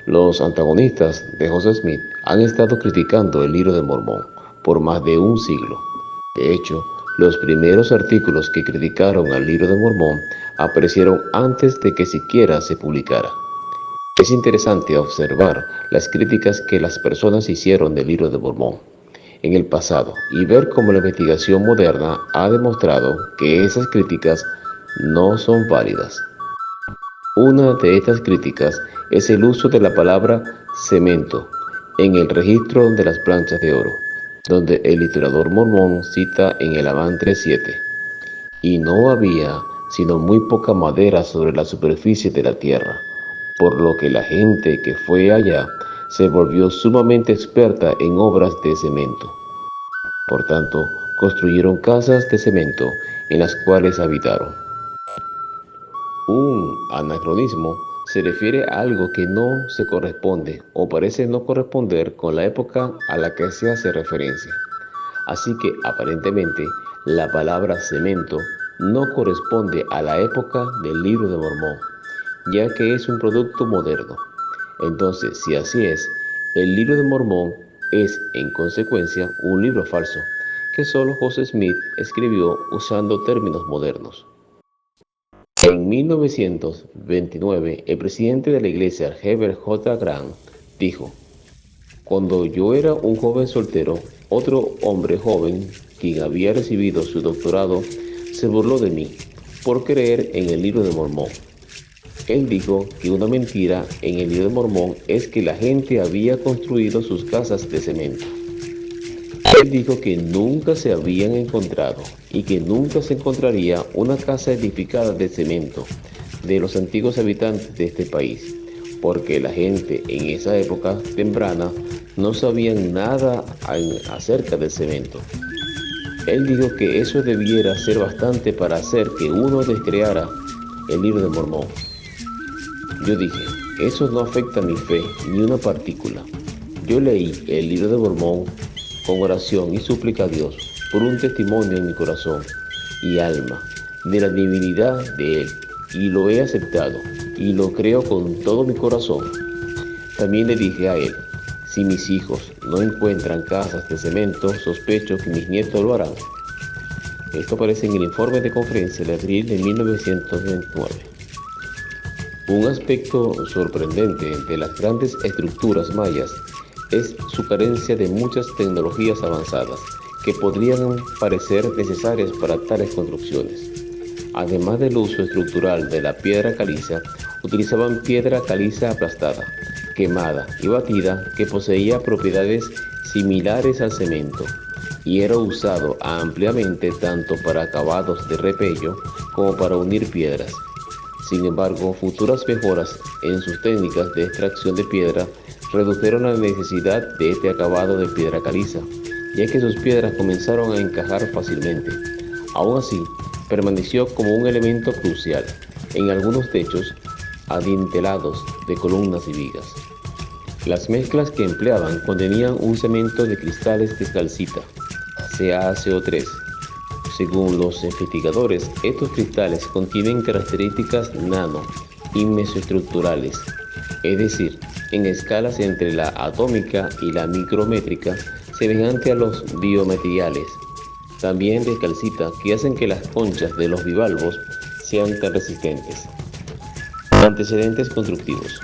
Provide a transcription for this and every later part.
Los antagonistas de Joseph Smith han estado criticando el Libro de Mormón por más de un siglo. De hecho, los primeros artículos que criticaron al Libro de Mormón aparecieron antes de que siquiera se publicara. Es interesante observar las críticas que las personas hicieron del Libro de Mormón en el pasado y ver cómo la investigación moderna ha demostrado que esas críticas no son válidas. Una de estas críticas es el uso de la palabra cemento en el registro de las planchas de oro, donde el historiador mormón cita en el Amán 3:7, y no había sino muy poca madera sobre la superficie de la tierra, por lo que la gente que fue allá se volvió sumamente experta en obras de cemento. Por tanto, construyeron casas de cemento en las cuales habitaron. Un anacronismo se refiere a algo que no se corresponde o parece no corresponder con la época a la que se hace referencia. Así que aparentemente la palabra cemento no corresponde a la época del Libro de Mormón, ya que es un producto moderno. Entonces, si así es, el Libro de Mormón es en consecuencia un libro falso, que solo Joseph Smith escribió usando términos modernos. En 1929, el presidente de la iglesia, Heber J. Grant, dijo: "Cuando yo era un joven soltero, otro hombre joven, quien había recibido su doctorado, se burló de mí por creer en el Libro de Mormón. Él dijo que una mentira en el Libro de Mormón es que la gente había construido sus casas de cemento. Él dijo que nunca se habían encontrado y que nunca se encontraría una casa edificada de cemento de los antiguos habitantes de este país, porque la gente en esa época temprana no sabían nada acerca del cemento. Él dijo que eso debiera ser bastante para hacer que uno descreara el Libro de Mormón. Yo dije, eso no afecta a mi fe ni una partícula. Yo leí el Libro de Mormón con oración y súplica a Dios por un testimonio en mi corazón y alma de la divinidad de Él, y lo he aceptado y lo creo con todo mi corazón. También le dije a Él, si mis hijos no encuentran casas de cemento, sospecho que mis nietos lo harán". Esto aparece en el informe de conferencia de abril de 1929. Un aspecto sorprendente de las grandes estructuras mayas es su carencia de muchas tecnologías avanzadas que podrían parecer necesarias para tales construcciones. Además del uso estructural de la piedra caliza, utilizaban piedra caliza aplastada, quemada y batida, que poseía propiedades similares al cemento y era usado ampliamente tanto para acabados de repello como para unir piedras. Sin embargo, futuras mejoras en sus técnicas de extracción de piedra redujeron la necesidad de este acabado de piedra caliza, ya que sus piedras comenzaron a encajar fácilmente. Aún así, permaneció como un elemento crucial en algunos techos adintelados de columnas y vigas. Las mezclas que empleaban contenían un cemento de cristales de calcita, CaCO3. Según los investigadores, estos cristales contienen características nano y mesoestructurales, es decir, en escalas entre la atómica y la micrométrica, semejante a los biomateriales, también de calcita, que hacen que las conchas de los bivalvos sean tan resistentes. Antecedentes constructivos.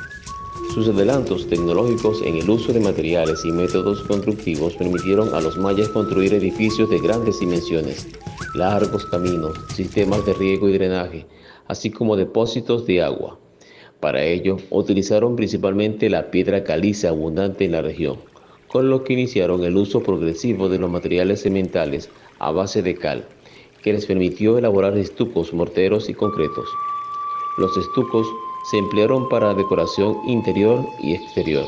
Sus adelantos tecnológicos en el uso de materiales y métodos constructivos permitieron a los mayas construir edificios de grandes dimensiones, largos caminos, sistemas de riego y drenaje, así como depósitos de agua. Para ello, utilizaron principalmente la piedra caliza abundante en la región, con lo que iniciaron el uso progresivo de los materiales cementales a base de cal, que les permitió elaborar estucos, morteros y concretos. Los estucos se emplearon para decoración interior y exterior,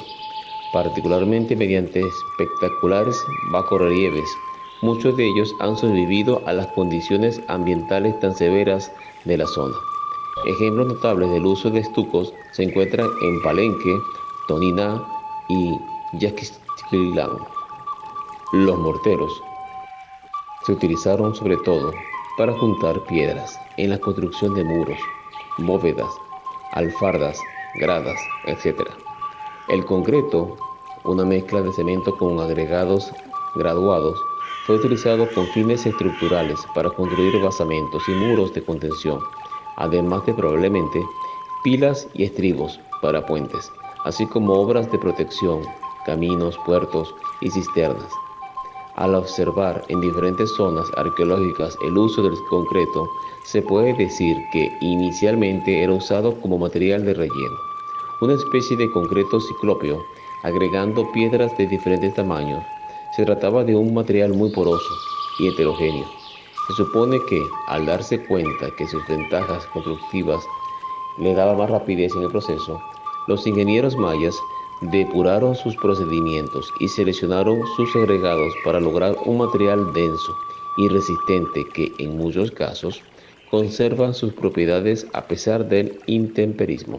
particularmente mediante espectaculares bajorrelieves. Muchos de ellos han sobrevivido a las condiciones ambientales tan severas de la zona. Ejemplos notables del uso de estucos se encuentran en Palenque, Toniná y Yaxchilán. Los morteros se utilizaron sobre todo para juntar piedras en la construcción de muros, bóvedas, alfardas, gradas, etc. El concreto, una mezcla de cemento con agregados graduados, fue utilizado con fines estructurales para construir basamentos y muros de contención, además de probablemente pilas y estribos para puentes, así como obras de protección, caminos, puertos y cisternas. Al observar en diferentes zonas arqueológicas el uso del concreto, se puede decir que inicialmente era usado como material de relleno, una especie de concreto ciclópeo, agregando piedras de diferentes tamaños. Se trataba de un material muy poroso y heterogéneo. Se supone que, al darse cuenta que sus ventajas constructivas le daban más rapidez en el proceso, los ingenieros mayas depuraron sus procedimientos y seleccionaron sus agregados para lograr un material denso y resistente que, en muchos casos, conservan sus propiedades a pesar del intemperismo.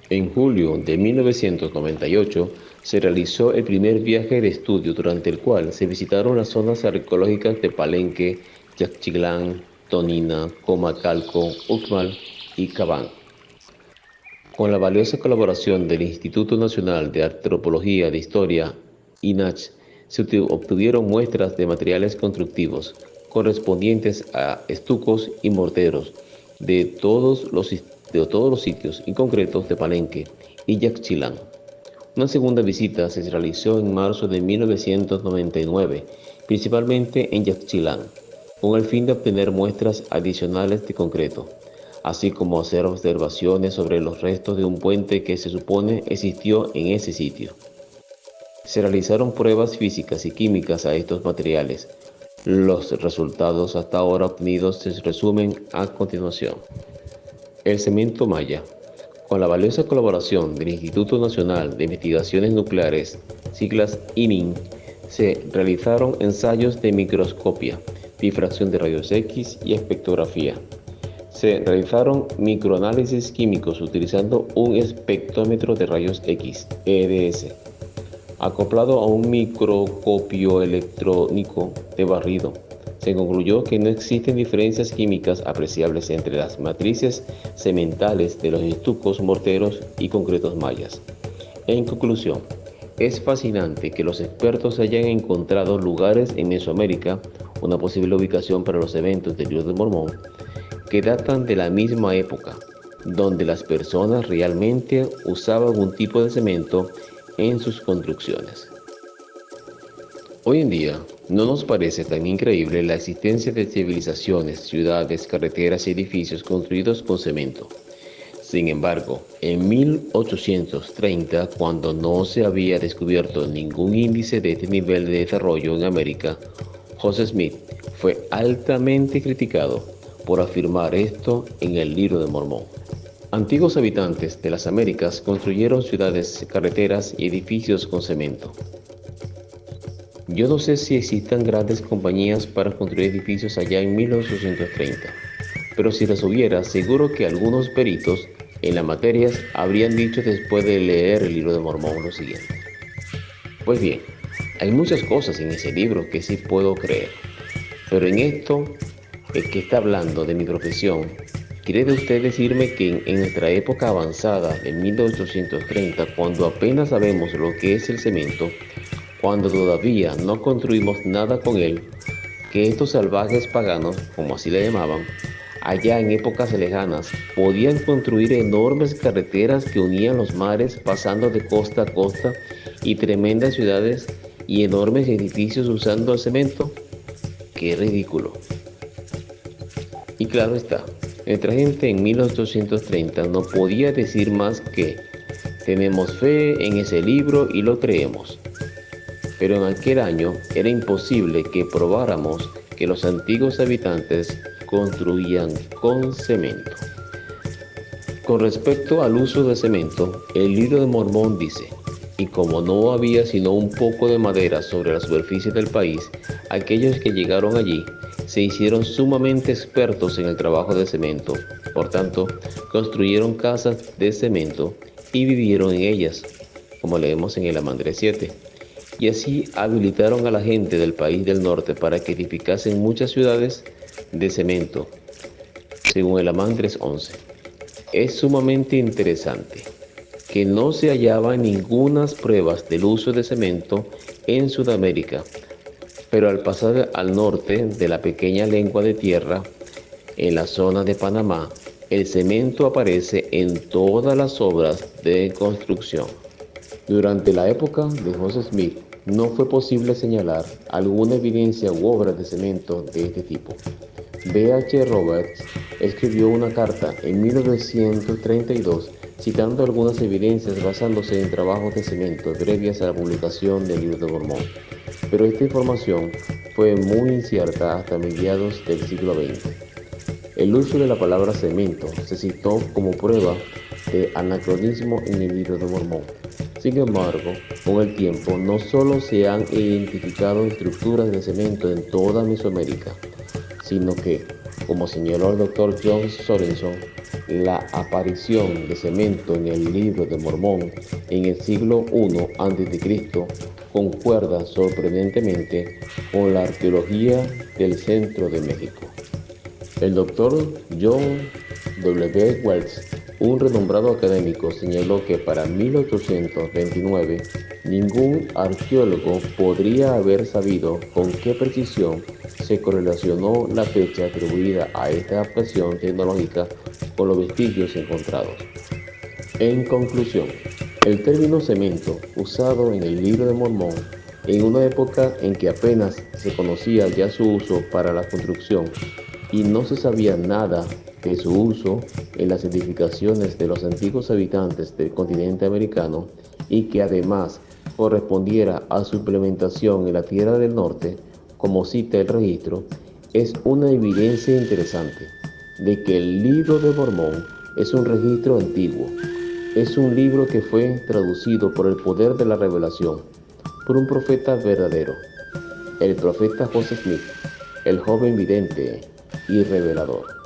En julio de 1998 se realizó el primer viaje de estudio durante el cual se visitaron las zonas arqueológicas de Palenque, Yaxchilán, Tonina, Comacalco, Uxmal y Cabán. Con la valiosa colaboración del Instituto Nacional de Antropología de Historia, INACH, se obtuvieron muestras de materiales constructivos correspondientes a estucos y morteros de todos los sitios inconcretos de Palenque y Yaxchilán. Una segunda visita se realizó en marzo de 1999, principalmente en Yaxchilán, con el fin de obtener muestras adicionales de concreto, así como hacer observaciones sobre los restos de un puente que se supone existió en ese sitio. Se realizaron pruebas físicas y químicas a estos materiales. Los resultados hasta ahora obtenidos se resumen a continuación. El cemento maya. Con la valiosa colaboración del Instituto Nacional de Investigaciones Nucleares, siglas ININ, se realizaron ensayos de microscopia, difracción de rayos X y espectrografía. Se realizaron microanálisis químicos utilizando un espectrómetro de rayos X, EDS, acoplado a un microscopio electrónico de barrido. Se concluyó que no existen diferencias químicas apreciables entre las matrices cementales de los estucos, morteros y concretos mayas. En conclusión, es fascinante que los expertos hayan encontrado lugares en Mesoamérica, una posible ubicación para los eventos del Libro de Mormón, que datan de la misma época, donde las personas realmente usaban un tipo de cemento en sus construcciones. Hoy en día, no nos parece tan increíble la existencia de civilizaciones, ciudades, carreteras y edificios construidos con cemento. Sin embargo, en 1830, cuando no se había descubierto ningún índice de este nivel de desarrollo en América, Joseph Smith fue altamente criticado por afirmar esto en el Libro de Mormón. Antiguos habitantes de las Américas construyeron ciudades, carreteras y edificios con cemento. Yo no sé si existan grandes compañías para construir edificios allá en 1830, pero si las hubiera, seguro que algunos peritos en las materias habrían dicho después de leer el Libro de Mormón lo siguiente. Pues bien, hay muchas cosas en ese libro que sí puedo creer, pero en esto, el que está hablando de mi profesión, ¿quiere usted decirme que en nuestra época avanzada, en 1830, cuando apenas sabemos lo que es el cemento, cuando todavía no construimos nada con él, que estos salvajes paganos, como así le llamaban, allá en épocas lejanas, podían construir enormes carreteras que unían los mares pasando de costa a costa y tremendas ciudades y enormes edificios usando el cemento? ¡Qué ridículo! Y claro está, nuestra gente en 1830 no podía decir más que tenemos fe en ese libro y lo creemos. Pero en aquel año era imposible que probáramos que los antiguos habitantes construían con cemento. Con respecto al uso de cemento, el Libro de Mormón dice: y como no había sino un poco de madera sobre la superficie del país, aquellos que llegaron allí se hicieron sumamente expertos en el trabajo de cemento. Por tanto, construyeron casas de cemento y vivieron en ellas, como leemos en el Amandrés 7. Y así habilitaron a la gente del país del norte para que edificasen muchas ciudades de cemento, según el Amandrés 11. Es sumamente interesante. que no se hallaban ninguna pruebas del uso de cemento en Sudamérica, pero al pasar al norte de la pequeña lengua de tierra, en la zona de Panamá, el cemento aparece en todas las obras de construcción. Durante la época de Joseph Smith, no fue posible señalar alguna evidencia u obra de cemento de este tipo. B. H. Roberts escribió una carta en 1932 citando algunas evidencias basándose en trabajos de cemento previas a la publicación del Libro de Mormón, pero esta información fue muy incierta hasta mediados del siglo XX. El uso de la palabra cemento se citó como prueba de anacronismo en el Libro de Mormón. Sin embargo, con el tiempo no solo se han identificado estructuras de cemento en toda Mesoamérica, sino que, como señaló el Dr. John Sorenson, la aparición de cemento en el Libro de Mormón en el siglo I a.C. concuerda sorprendentemente con la arqueología del centro de México. El Dr. John W. Wells, un renombrado académico, señaló que para 1829 ningún arqueólogo podría haber sabido con qué precisión se correlacionó la fecha atribuida a esta adaptación tecnológica con los vestigios encontrados. En conclusión, el término cemento, usado en el Libro de Mormón, en una época en que apenas se conocía ya su uso para la construcción y no se sabía nada de su uso en las edificaciones de los antiguos habitantes del continente americano y que además correspondiera a su implementación en la Tierra del Norte, como cita el registro, es una evidencia interesante de que el Libro de Mormón es un registro antiguo. Es un libro que fue traducido por el poder de la revelación, por un profeta verdadero, el profeta Joseph Smith, el joven vidente y revelador.